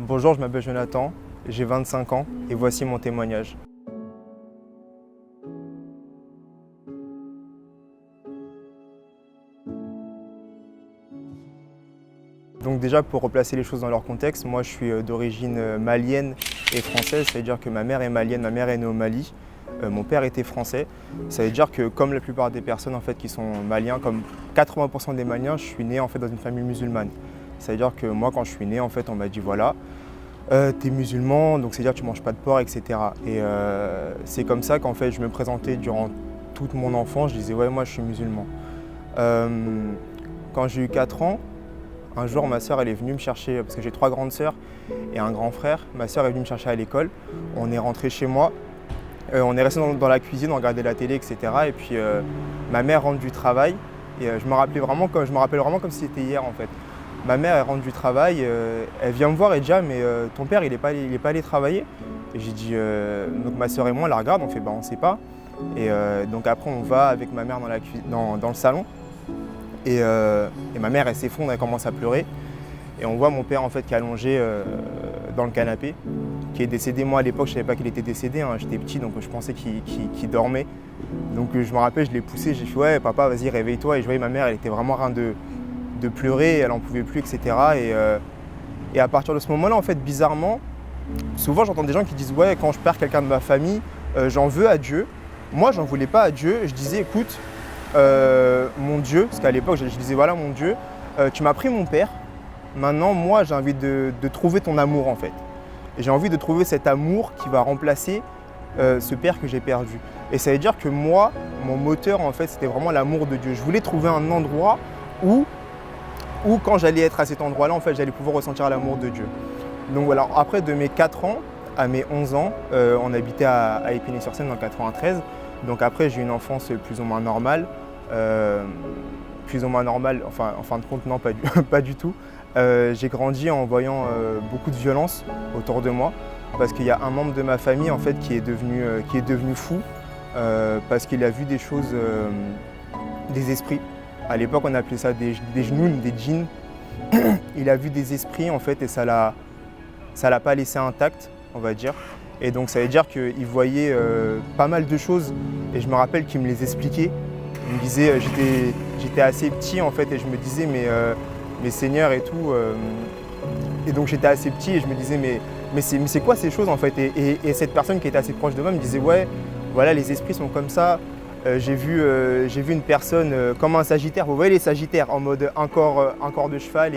Bonjour, je m'appelle Jonathan, j'ai 25 ans et voici mon témoignage. Donc déjà pour replacer les choses dans leur contexte, moi je suis d'origine malienne et française, c'est-à-dire que ma mère est malienne, ma mère est née au Mali, mon père était français. Ça veut dire que comme la plupart des personnes en fait, qui sont maliens, comme 80% des Maliens, je suis né en fait, dans une famille musulmane. Ça veut dire que moi quand je suis né, en fait, on m'a dit voilà, t'es musulman, donc c'est-à-dire que tu manges pas de porc, etc. Et c'est comme ça qu'en fait je me présentais durant toute mon enfance, je disais ouais moi je suis musulman. Quand j'ai eu 4 ans, un jour ma sœur elle est venue me chercher, parce que j'ai 3 grandes sœurs et un grand frère. Ma sœur est venue me chercher à l'école, on est rentré chez moi, on est resté dans la cuisine, on regardait la télé, etc. Et puis ma mère rentre du travail, et je me rappelle vraiment comme si c'était hier en fait. Ma mère elle rentre du travail, elle vient me voir et dit ah mais ton père il est pas allé travailler. Et j'ai dit donc ma sœur et moi on la regarde, on fait bah on sait pas. Et donc après on va avec ma mère dans le salon. Et ma mère elle s'effondre, elle commence à pleurer. Et on voit mon père en fait qui est allongé dans le canapé, qui est décédé. Moi à l'époque je savais pas qu'il était décédé, hein. J'étais petit donc je pensais qu'il dormait. Donc je me rappelle, je l'ai poussé, j'ai fait ouais papa vas-y réveille-toi. Et je voyais ma mère, elle était vraiment en train de pleurer, elle en pouvait plus, etc. Et à partir de ce moment-là, en fait, bizarrement, souvent j'entends des gens qui disent ouais, quand je perds quelqu'un de ma famille, j'en veux à Dieu. Moi, j'en voulais pas à Dieu. Je disais écoute, mon Dieu, parce qu'à l'époque, je disais voilà mon Dieu, tu m'as pris mon père. Maintenant, moi, j'ai envie de trouver ton amour en fait. Et j'ai envie de trouver cet amour qui va remplacer ce père que j'ai perdu. Et ça veut dire que moi, mon moteur en fait, c'était vraiment l'amour de Dieu. Je voulais trouver un endroit où quand j'allais être à cet endroit-là, en fait, j'allais pouvoir ressentir l'amour de Dieu. Donc voilà, après de mes 4 ans à mes 11 ans, on habitait à Épinay-sur-Seine dans le 93. Donc après, j'ai eu une enfance plus ou moins normale. Enfin en fin de compte, non, pas du tout. J'ai grandi en voyant beaucoup de violence autour de moi, parce qu'il y a un membre de ma famille en fait, qui est devenu fou, parce qu'il a vu des choses, des esprits. À l'époque, on appelait ça des genoun, des djinns. Il a vu des esprits en fait et ça l'a pas laissé intact, on va dire. Et donc ça veut dire qu'il voyait pas mal de choses et je me rappelle qu'il me les expliquait. Il me disait, j'étais assez petit en fait et je me disais mais Seigneur et tout. Et donc j'étais assez petit et je me disais mais c'est quoi ces choses en fait, et cette personne qui était assez proche de moi me disait ouais, voilà les esprits sont comme ça. J'ai vu une personne comme un sagittaire, vous voyez les sagittaires en mode un corps de cheval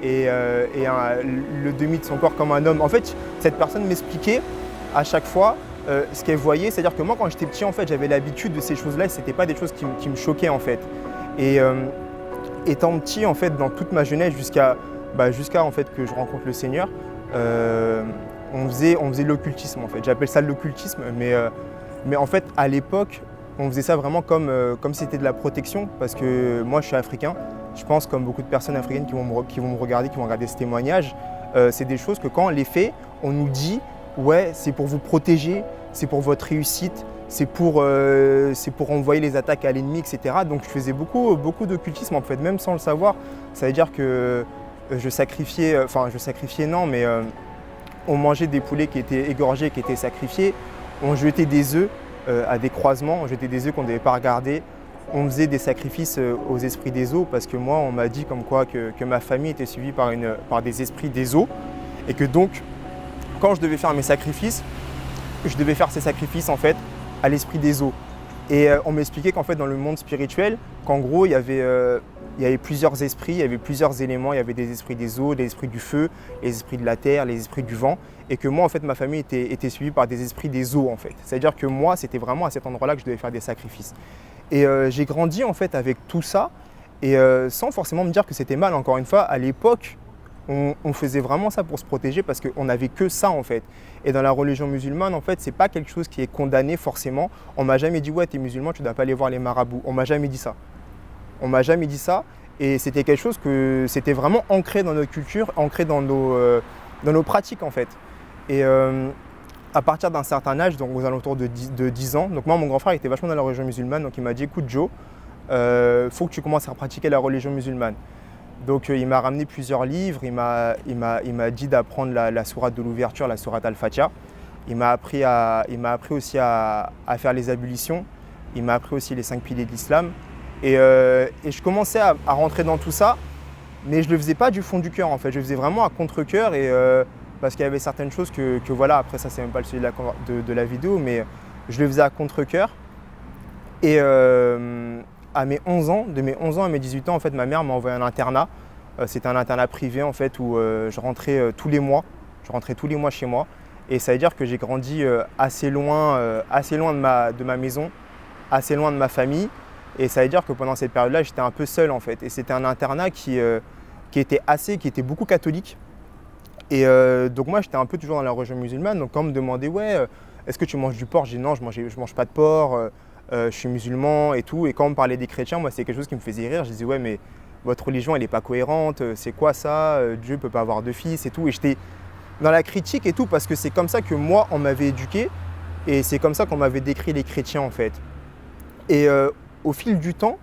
et le demi de son corps comme un homme. En fait, cette personne m'expliquait à chaque fois ce qu'elle voyait, c'est-à-dire que moi quand j'étais petit en fait, j'avais l'habitude de ces choses-là et c'était pas des choses qui me choquaient en fait. Et étant petit en fait, dans toute ma jeunesse jusqu'à en fait que je rencontre le Seigneur, on faisait l'occultisme en fait. J'appelle ça l'occultisme, mais en fait à l'époque on faisait ça vraiment comme si c'était de la protection, parce que moi je suis africain. Je pense comme beaucoup de personnes africaines qui vont me regarder, qui vont regarder ce témoignage, c'est des choses que quand on les fait, on nous dit ouais c'est pour vous protéger, c'est pour votre réussite, c'est pour envoyer les attaques à l'ennemi, etc. Donc je faisais beaucoup d'occultisme en fait, même sans le savoir. Ça veut dire que je sacrifiais non, mais on mangeait des poulets qui étaient égorgés, qui étaient sacrifiés, on jetait des œufs à des croisements, on jetait des œufs qu'on ne devait pas regarder. On faisait des sacrifices aux esprits des eaux, parce que moi on m'a dit comme quoi que ma famille était suivie par des esprits des eaux, et que donc quand je devais faire mes sacrifices, je devais faire ces sacrifices en fait à l'esprit des eaux. Et on m'expliquait qu'en fait dans le monde spirituel, qu'en gros il y avait plusieurs esprits, il y avait plusieurs éléments, il y avait des esprits des eaux, des esprits du feu, les esprits de la terre, les esprits du vent, et que moi en fait ma famille était suivie par des esprits des eaux en fait. C'est-à-dire que moi c'était vraiment à cet endroit-là que je devais faire des sacrifices. Et j'ai grandi en fait avec tout ça, et sans forcément me dire que c'était mal. Encore une fois, à l'époque, on faisait vraiment ça pour se protéger, parce qu'on n'avait que ça en fait. Et dans la religion musulmane, en fait, c'est pas quelque chose qui est condamné forcément. On m'a jamais dit ouais t'es musulman, tu dois pas aller voir les marabouts. On m'a jamais dit ça. On m'a jamais dit ça, et c'était quelque chose que c'était vraiment ancré dans notre culture, ancré dans nos pratiques en fait. Et à partir d'un certain âge, donc aux alentours de 10 ans, donc moi mon grand frère était vachement dans la religion musulmane, donc il m'a dit écoute Joe, faut que tu commences à pratiquer la religion musulmane. Donc il m'a ramené plusieurs livres, il m'a dit d'apprendre la sourate de l'ouverture, la sourate Al-Fatiha. Il m'a appris aussi à faire les ablutions, il m'a appris aussi les 5 piliers de l'islam. Et je commençais à rentrer dans tout ça, mais je ne le faisais pas du fond du cœur en fait, je le faisais vraiment à contre-cœur parce qu'il y avait certaines choses que voilà, après ça c'est même pas le sujet de la vidéo, mais je le faisais à contre-cœur. Et à mes 11 ans, de mes 11 ans à mes 18 ans, en fait, ma mère m'a envoyé un internat. C'était un internat privé en fait où je rentrais tous les mois. Je rentrais tous les mois chez moi. Et ça veut dire que j'ai grandi assez loin de ma maison, assez loin de ma famille. Et ça veut dire que pendant cette période-là, j'étais un peu seul en fait. Et c'était un internat qui était beaucoup catholique. Et donc moi, j'étais un peu toujours dans la religion musulmane. Donc quand on me demandait, ouais, est-ce que tu manges du porc? Je dis non, je mange pas de porc. Je suis musulman et tout. Et quand on me parlait des chrétiens, moi, c'est quelque chose qui me faisait rire. Je disais, ouais, mais votre religion, elle n'est pas cohérente. C'est quoi ça? Dieu ne peut pas avoir de fils et tout. Et j'étais dans la critique et tout parce que c'est comme ça que moi, on m'avait éduqué. Et c'est comme ça qu'on m'avait décrit les chrétiens, en fait. Et au fil du temps,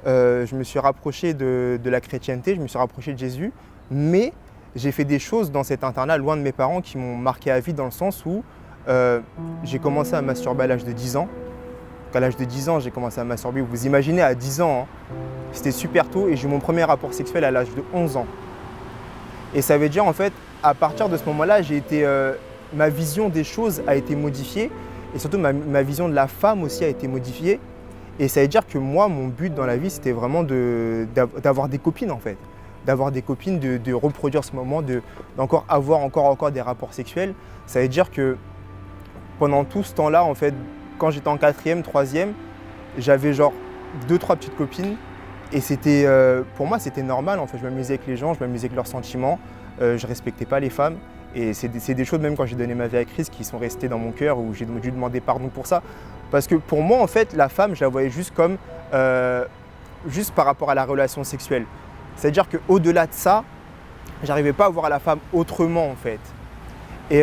je me suis rapproché de la chrétienté, je me suis rapproché de Jésus. Mais j'ai fait des choses dans cet internat, loin de mes parents, qui m'ont marqué à vie dans le sens où j'ai commencé à masturber à l'âge de 10 ans. Donc à l'âge de 10 ans, j'ai commencé à masturber. Vous imaginez, à 10 ans, hein, c'était super tôt et j'ai eu mon premier rapport sexuel à l'âge de 11 ans. Et ça veut dire, en fait, à partir de ce moment-là, ma vision des choses a été modifiée et surtout ma vision de la femme aussi a été modifiée. Et ça veut dire que moi, mon but dans la vie, c'était vraiment d'avoir des copines, en fait. D'avoir des copines, de reproduire ce moment, d'encore avoir encore des rapports sexuels. Ça veut dire que pendant tout ce temps-là, en fait, quand j'étais en 4e, 3e, j'avais genre 2-3 petites copines et pour moi c'était normal en fait, je m'amusais avec les gens, je m'amusais avec leurs sentiments, je respectais pas les femmes et c'est des choses même quand j'ai donné ma vie à Christ qui sont restées dans mon cœur où j'ai dû demander pardon pour ça parce que pour moi en fait la femme je la voyais juste comme juste par rapport à la relation sexuelle, c'est-à-dire qu'au-delà de ça, j'arrivais pas à voir la femme autrement en fait. Et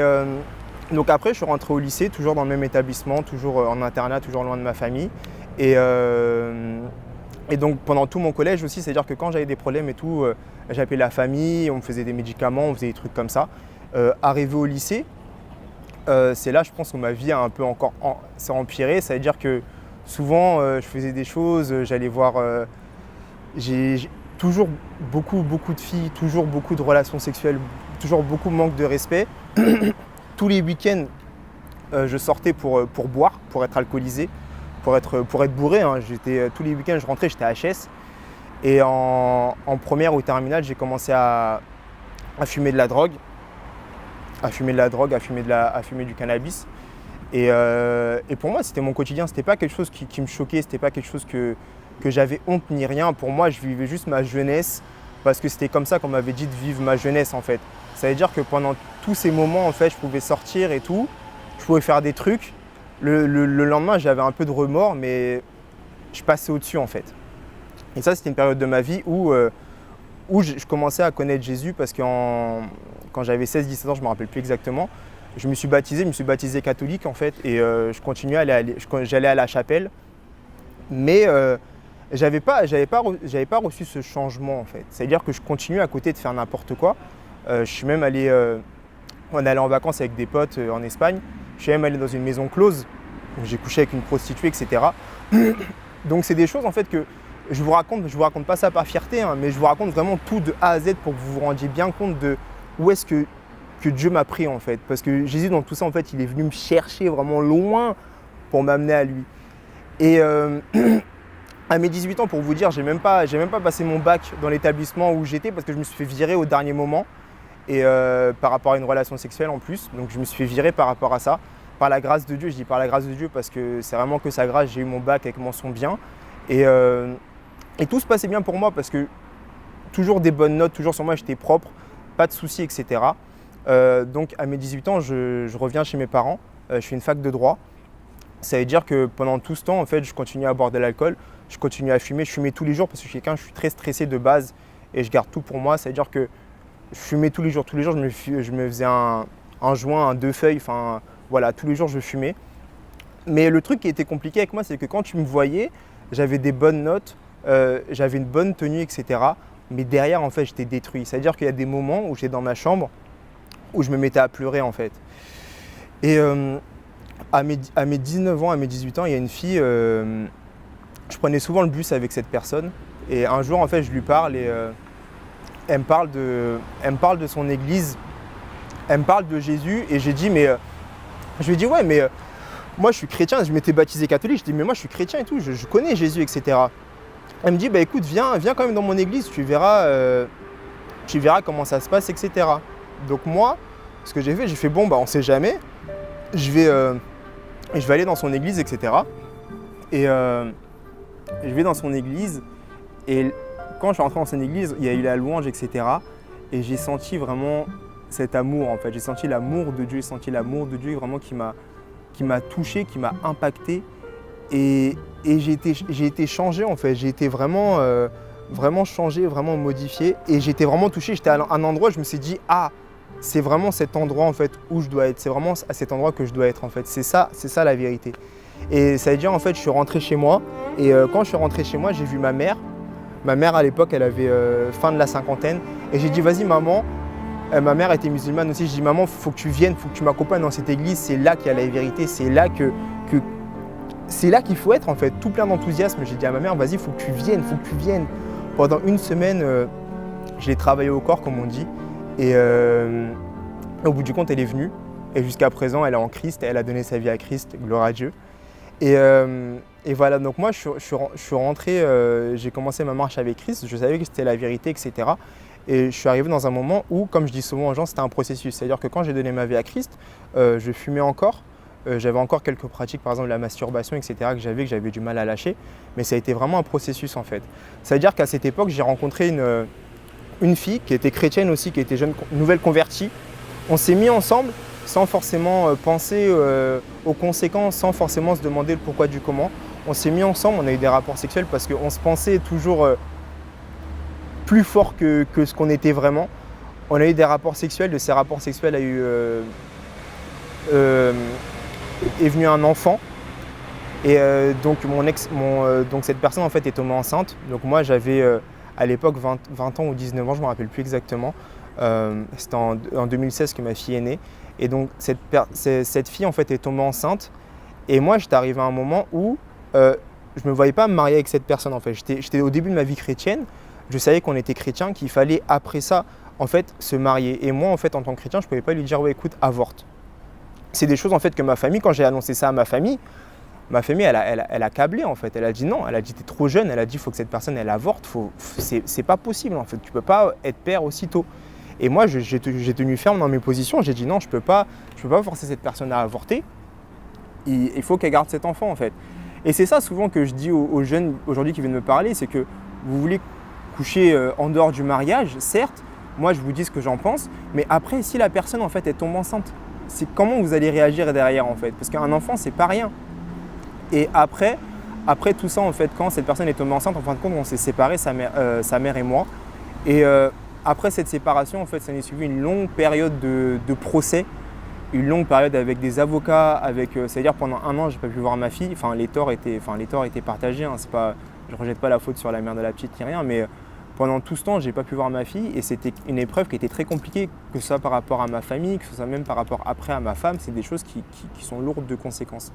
donc après, je suis rentré au lycée, toujours dans le même établissement, toujours en internat, toujours loin de ma famille. Et donc pendant tout mon collège aussi, c'est-à-dire que quand j'avais des problèmes et tout, j'appelais la famille, on me faisait des médicaments, on faisait des trucs comme ça. Arrivé au lycée, c'est là, je pense que ma vie a un peu encore s'est empirée. Ça veut dire que souvent, je faisais des choses, j'allais voir... j'ai toujours beaucoup de filles, toujours beaucoup de relations sexuelles, toujours beaucoup de manque de respect. Tous les week-ends, je sortais pour boire, pour être alcoolisé, pour être bourré. Hein. Tous les week-ends, je rentrais, j'étais HS. Et en première ou terminale, j'ai commencé à fumer de la drogue, à fumer du cannabis. Et pour moi, c'était mon quotidien. C'était pas quelque chose qui me choquait, c'était pas quelque chose que j'avais honte ni rien. Pour moi, je vivais juste ma jeunesse parce que c'était comme ça qu'on m'avait dit de vivre ma jeunesse en fait. Ça veut dire que pendant tous ces moments, en fait, je pouvais sortir et tout, je pouvais faire des trucs. Le lendemain, j'avais un peu de remords, mais je passais au-dessus, en fait. Et ça, c'était une période de ma vie où je commençais à connaître Jésus parce que quand j'avais 16-17 ans, je ne me rappelle plus exactement, je me suis baptisé catholique, en fait, et je continuais j'allais à la chapelle. Mais j'avais pas reçu ce changement, en fait. C'est-à-dire que je continuais à côté de faire n'importe quoi. Je suis même allé, on allait en vacances avec des potes en Espagne. Je suis même allé dans une maison close. J'ai couché avec une prostituée, etc. Donc c'est des choses en fait que je vous raconte pas ça par fierté, hein, mais je vous raconte vraiment tout de A à Z pour que vous vous rendiez bien compte de où est-ce que Dieu m'a pris en fait. Parce que Jésus dans tout ça en fait, il est venu me chercher vraiment loin pour m'amener à lui. Et à mes 18 ans, pour vous dire, j'ai même pas passé mon bac dans l'établissement où j'étais parce que je me suis fait virer au dernier moment. Et par rapport à une relation sexuelle en plus. Donc je me suis fait virer par rapport à ça. Par la grâce de Dieu, je dis par la grâce de Dieu parce que c'est vraiment que sa grâce, j'ai eu mon bac avec mention bien. Et tout se passait bien pour moi parce que toujours des bonnes notes, toujours sur moi, j'étais propre, pas de soucis, etc. Donc à mes 18 ans, je reviens chez mes parents, je fais une fac de droit. Ça veut dire que pendant tout ce temps, en fait, je continue à boire de l'alcool, je continue à fumer, je fumais tous les jours parce que je suis très stressé de base et je garde tout pour moi. Ça veut dire que je fumais tous les jours, je me faisais un joint, 2 feuilles, enfin voilà, tous les jours je fumais. Mais le truc qui était compliqué avec moi, c'est que quand tu me voyais, j'avais des bonnes notes, j'avais une bonne tenue, etc. mais derrière, en fait, j'étais détruit. C'est-à-dire qu'il y a des moments où j'étais dans ma chambre, où je me mettais à pleurer, en fait. Et à mes 19 ans, à mes 18 ans, il y a une fille, je prenais souvent le bus avec cette personne. Et un jour, en fait, je lui parle et elle me parle de son église, elle me parle de Jésus. Et j'ai dit, je lui ai dit, ouais, mais moi, je suis chrétien, je m'étais baptisé catholique. Je dis, mais moi, je suis chrétien et tout, je connais Jésus, etc. Elle me dit, bah écoute, viens quand même dans mon église, tu verras comment ça se passe, etc. Donc moi, ce que j'ai fait, bon, bah on sait jamais, je vais aller dans son église, etc. Et je vais dans son église, et quand je suis rentré dans son église, il y a eu la louange, etc. Et j'ai senti vraiment cet amour, en fait. J'ai senti l'amour de Dieu, vraiment qui m'a touché, qui m'a impacté. Et j'ai été changé, en fait. J'ai été vraiment changé, vraiment modifié. Et j'ai été vraiment touché. J'étais à un endroit, je me suis dit, ah, c'est vraiment cet endroit, en fait, où je dois être. C'est vraiment à cet endroit que je dois être, en fait. C'est ça la vérité. Et ça veut dire, en fait, je suis rentré chez moi. Et quand je suis rentré chez moi, j'ai vu ma mère. Ma mère, à l'époque, elle avait fin de la cinquantaine. Et j'ai dit, vas-y, maman. Ma mère était musulmane aussi. J'ai dit, maman, il faut que tu viennes, il faut que tu m'accompagnes dans cette église. C'est là qu'il y a la vérité. C'est là qu'il faut être, en fait. Tout plein d'enthousiasme. J'ai dit à ma mère, vas-y, il faut que tu viennes. Pendant une semaine, je l'ai travaillé au corps, comme on dit. Et au bout du compte, elle est venue. Et jusqu'à présent, elle est en Christ. Elle a donné sa vie à Christ. Gloire à Dieu. Et voilà, donc moi je suis rentré, j'ai commencé ma marche avec Christ, je savais que c'était la vérité, etc. Et je suis arrivé dans un moment où, comme je dis souvent aux gens, c'était un processus. C'est-à-dire que quand j'ai donné ma vie à Christ, je fumais encore, j'avais encore quelques pratiques, par exemple la masturbation, etc. que j'avais du mal à lâcher, mais ça a été vraiment un processus en fait. Ça veut dire qu'à cette époque, j'ai rencontré une fille qui était chrétienne aussi, qui était jeune, nouvelle convertie. On s'est mis ensemble, sans forcément penser aux conséquences, sans forcément se demander le pourquoi du comment. On s'est mis ensemble, on a eu des rapports sexuels parce qu'on se pensait toujours plus fort que ce qu'on était vraiment. On a eu des rapports sexuels, de ces rapports sexuels est venu un enfant. Et donc cette personne en fait est tombée enceinte. Donc moi j'avais à l'époque 20 ans ou 19 ans, je ne me rappelle plus exactement. C'était en 2016 que ma fille est née. Et donc cette fille en fait est tombée enceinte. Et moi j'étais arrivé à un moment où je ne me voyais pas me marier avec cette personne en fait. J'étais au début de ma vie chrétienne. Je savais qu'on était chrétien, qu'il fallait après ça en fait se marier. Et moi en fait en tant que chrétien, je ne pouvais pas lui dire ouais écoute avorte. C'est des choses en fait que ma famille, quand j'ai annoncé ça à ma famille elle a câblé en fait. Elle a dit non, elle a dit t'es trop jeune, elle a dit il faut que cette personne elle avorte, c'est pas possible en fait. Tu peux pas être père aussitôt. Et moi j'ai tenu ferme dans mes positions, j'ai dit non, je peux pas forcer cette personne à avorter. Il faut qu'elle garde cet enfant en fait. Et c'est ça souvent que je dis aux jeunes aujourd'hui qui viennent me parler, c'est que vous voulez coucher en dehors du mariage, certes, moi je vous dis ce que j'en pense, mais après si la personne en fait elle tombe enceinte, c'est comment vous allez réagir derrière en fait, parce qu'un enfant c'est pas rien. Et après tout ça en fait, quand cette personne est tombée enceinte, en fin de compte on s'est séparés, sa mère et moi. Et après cette séparation en fait, ça n'est suivi une longue période de procès. Une longue période avec des avocats, c'est-à-dire pendant 1 an, je n'ai pas pu voir ma fille. Enfin, les torts étaient partagés. Hein. Je ne rejette pas la faute sur la mère de la petite ni rien, mais pendant tout ce temps, je n'ai pas pu voir ma fille et c'était une épreuve qui était très compliquée, que ce soit par rapport à ma famille, que ce soit même par rapport après à ma femme. C'est des choses qui sont lourdes de conséquences.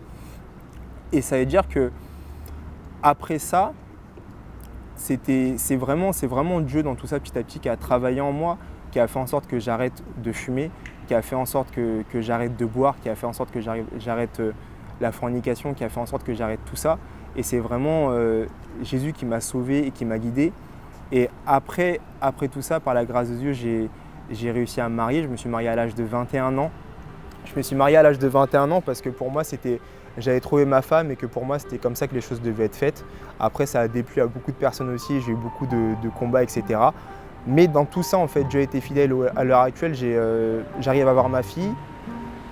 Et ça veut dire que après ça, c'est vraiment Dieu dans tout ça petit à petit qui a travaillé en moi, qui a fait en sorte que j'arrête de fumer, qui a fait en sorte que j'arrête de boire, qui a fait en sorte que j'arrête la fornication, qui a fait en sorte que j'arrête tout ça. Et c'est vraiment Jésus qui m'a sauvé et qui m'a guidé. Et après tout ça, par la grâce de Dieu, j'ai réussi à me marier. Je me suis marié à l'âge de 21 ans. Je me suis marié à l'âge de 21 ans parce que pour moi, j'avais trouvé ma femme et que pour moi, c'était comme ça que les choses devaient être faites. Après, ça a déplu à beaucoup de personnes aussi. J'ai eu beaucoup de combats, etc. Mais dans tout ça, en fait, Dieu a été fidèle. À l'heure actuelle, j'arrive à avoir ma fille.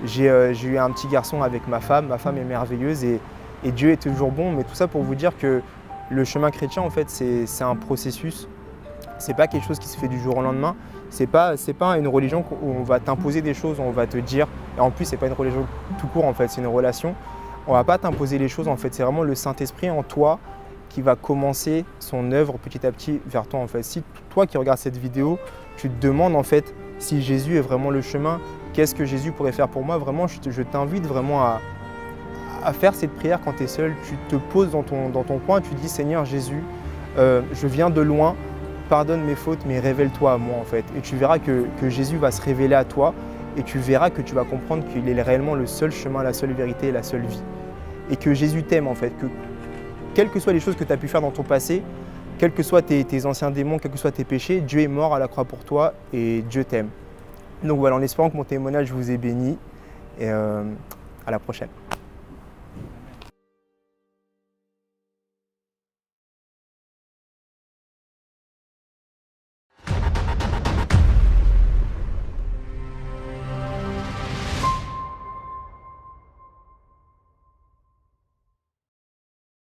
J'ai eu un petit garçon avec ma femme. Ma femme est merveilleuse et Dieu est toujours bon. Mais tout ça pour vous dire que le chemin chrétien, en fait, c'est un processus. C'est pas quelque chose qui se fait du jour au lendemain. C'est pas une religion où on va t'imposer des choses, où on va te dire. Et en plus, c'est pas une religion tout court, en fait. C'est une relation. On va pas t'imposer les choses, en fait. C'est vraiment le Saint-Esprit en toi qui va commencer son œuvre petit à petit vers toi en fait. Si toi qui regardes cette vidéo, tu te demandes en fait si Jésus est vraiment le chemin, qu'est-ce que Jésus pourrait faire pour moi, vraiment je t'invite vraiment à faire cette prière quand tu es seul. Tu te poses dans ton coin, tu dis Seigneur Jésus, je viens de loin, pardonne mes fautes, mais révèle-toi à moi en fait. Et tu verras que Jésus va se révéler à toi et tu verras que tu vas comprendre qu'il est réellement le seul chemin, la seule vérité et la seule vie. Et que Jésus t'aime en fait, que quelles que soient les choses que tu as pu faire dans ton passé, quels que soient tes anciens démons, quels que soient tes péchés, Dieu est mort à la croix pour toi et Dieu t'aime. Donc voilà, en espérant que mon témoignage vous ait béni et à la prochaine.